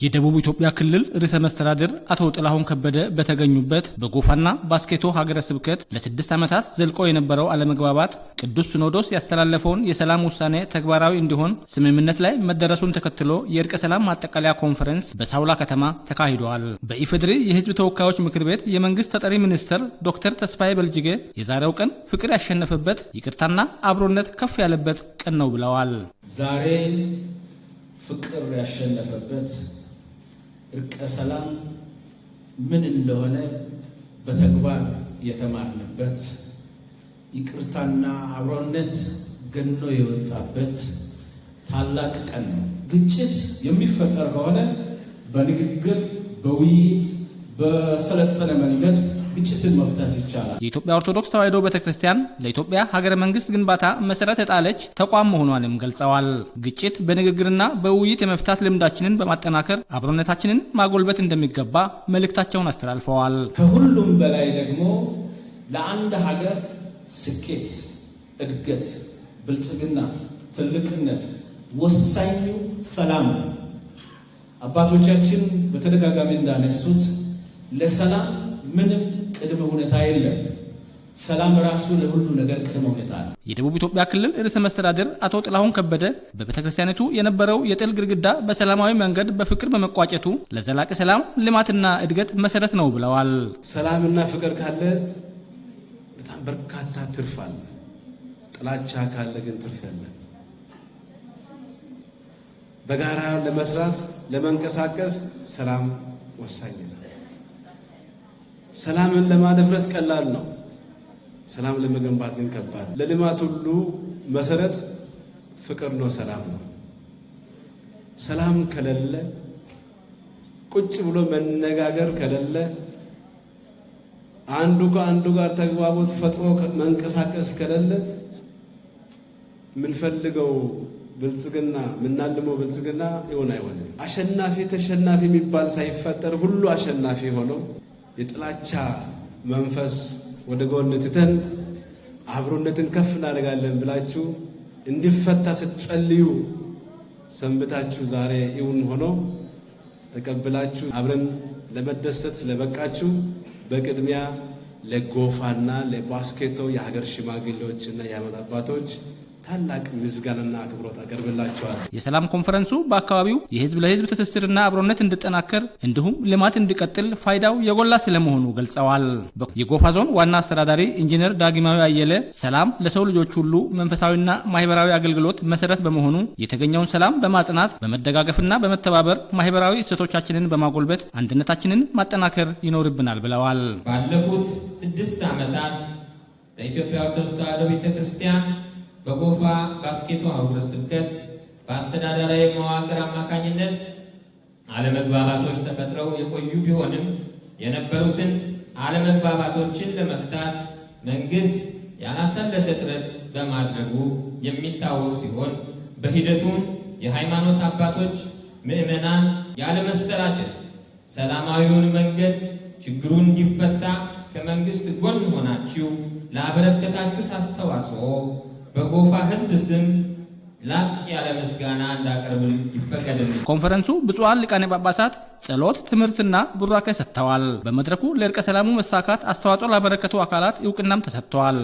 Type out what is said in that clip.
የደቡብ ኢትዮጵያ ክልል ርዕሰ መስተዳድር አቶ ጥላሁን ከበደ በተገኙበት በጎፋና ባስኬቶ ሀገረ ስብከት ለ6 ዓመታት ዘልቆ የነበረው አለመግባባት ቅዱስ ሲኖዶስ ያስተላለፈውን የሰላም ውሳኔ ተግባራዊ እንዲሆን ስምምነት ላይ መደረሱን ተከትሎ የእርቀ ሰላም ማጠቃለያ ኮንፈረንስ በሳውላ ከተማ ተካሂዷል። በኢፌዴሪ የሕዝብ ተወካዮች ምክር ቤት የመንግስት ተጠሪ ሚኒስትር ዶክተር ተስፋዬ በልጅጌ የዛሬው ቀን ፍቅር ያሸነፈበት ይቅርታና አብሮነት ከፍ ያለበት ቀን ነው ብለዋል። ዛሬ ፍቅር ያሸነፈበት እርቀ ሰላም ምን እንደሆነ በተግባር የተማርንበት ይቅርታና አብሮነት ገኖ የወጣበት ታላቅ ቀን ነው። ግጭት የሚፈጠር ከሆነ በንግግር በውይይት በሰለጠነ መንገድ ግጭትን መፍታት ይቻላል። የኢትዮጵያ ኦርቶዶክስ ተዋሕዶ ቤተክርስቲያን ለኢትዮጵያ ሀገረ መንግስት ግንባታ መሰረት የጣለች ተቋም መሆኗንም ገልጸዋል። ግጭት በንግግርና በውይይት የመፍታት ልምዳችንን በማጠናከር አብሮነታችንን ማጎልበት እንደሚገባ መልእክታቸውን አስተላልፈዋል። ከሁሉም በላይ ደግሞ ለአንድ ሀገር ስኬት፣ እድገት፣ ብልጽግና፣ ትልቅነት ወሳኙ ሰላም ነው። አባቶቻችን በተደጋጋሚ እንዳነሱት ለሰላም ምንም ቅድመ ሁኔታ የለም። ሰላም ራሱ ለሁሉ ነገር ቅድመ ሁኔታ ነው። የደቡብ ኢትዮጵያ ክልል ርዕሰ መስተዳድር አቶ ጥላሁን ከበደ በቤተክርስቲያኒቱ የነበረው የጥል ግድግዳ በሰላማዊ መንገድ በፍቅር በመቋጨቱ ለዘላቂ ሰላም ልማትና እድገት መሰረት ነው ብለዋል። ሰላምና ፍቅር ካለ በጣም በርካታ ትርፍ አለ። ጥላቻ ካለ ግን ትርፍ የለም። በጋራ ለመስራት ለመንቀሳቀስ ሰላም ወሳኝ ነው። ሰላምን ለማደፍረስ ቀላል ነው። ሰላም ለመገንባት ግን ከባድ። ለልማት ሁሉ መሰረት ፍቅር ነው፣ ሰላም ነው። ሰላም ከሌለ ቁጭ ብሎ መነጋገር ከሌለ አንዱ ከአንዱ ጋር ተግባቦት ፈጥሮ መንቀሳቀስ ከሌለ የምንፈልገው ብልጽግና የምናልመው ብልጽግና አይሆንም። አሸናፊ ተሸናፊ የሚባል ሳይፈጠር ሁሉ አሸናፊ ሆነው የጥላቻ መንፈስ ወደ ጎን ትተን አብሮነትን ከፍ እናደርጋለን ብላችሁ እንዲፈታ ስትጸልዩ ሰንብታችሁ ዛሬ ይሁን ሆኖ ተቀብላችሁ አብረን ለመደሰት ስለበቃችሁ በቅድሚያ ለጎፋና ለባስኬቶ የሀገር ሽማግሌዎችና የሃይማኖት አባቶች ታላቅ ምስጋናና አክብሮት አቀርብላችኋል። የሰላም ኮንፈረንሱ በአካባቢው የህዝብ ለህዝብ ትስስርና አብሮነት እንዲጠናከር እንዲሁም ልማት እንዲቀጥል ፋይዳው የጎላ ስለመሆኑ ገልጸዋል። የጎፋ ዞን ዋና አስተዳዳሪ ኢንጂነር ዳግማዊ አየለ ሰላም ለሰው ልጆች ሁሉ መንፈሳዊና ማህበራዊ አገልግሎት መሰረት በመሆኑ የተገኘውን ሰላም በማጽናት በመደጋገፍና በመተባበር ማህበራዊ እሴቶቻችንን በማጎልበት አንድነታችንን ማጠናከር ይኖርብናል ብለዋል። ባለፉት 6 ዓመታት በኢትዮጵያ ኦርቶዶክስ ተዋሕዶ ቤተክርስቲያን በጎፋ ባስኬቶ ሀገረ ስብከት በአስተዳደራዊ መዋቅር አማካኝነት አለመግባባቶች ተፈጥረው የቆዩ ቢሆንም የነበሩትን አለመግባባቶችን ለመፍታት መንግስት ያላሰለሰ ጥረት በማድረጉ የሚታወቅ ሲሆን በሂደቱም የሃይማኖት አባቶች፣ ምዕመናን ያለመሰላቸት ሰላማዊውን መንገድ ችግሩን እንዲፈታ ከመንግስት ጎን ሆናችሁ ላበረከታችሁት አስተዋጽኦ በጎፋ ህዝብ ስም ላቅ ያለ ምስጋና እንዳቀርብል ይፈቀድልኝ። ኮንፈረንሱ ብፁዓን ሊቃነ ጳጳሳት ጸሎት፣ ትምህርትና ቡራኬ ሰጥተዋል። በመድረኩ ለእርቀ ሰላሙ መሳካት አስተዋጽኦ ላበረከቱ አካላት እውቅናም ተሰጥተዋል።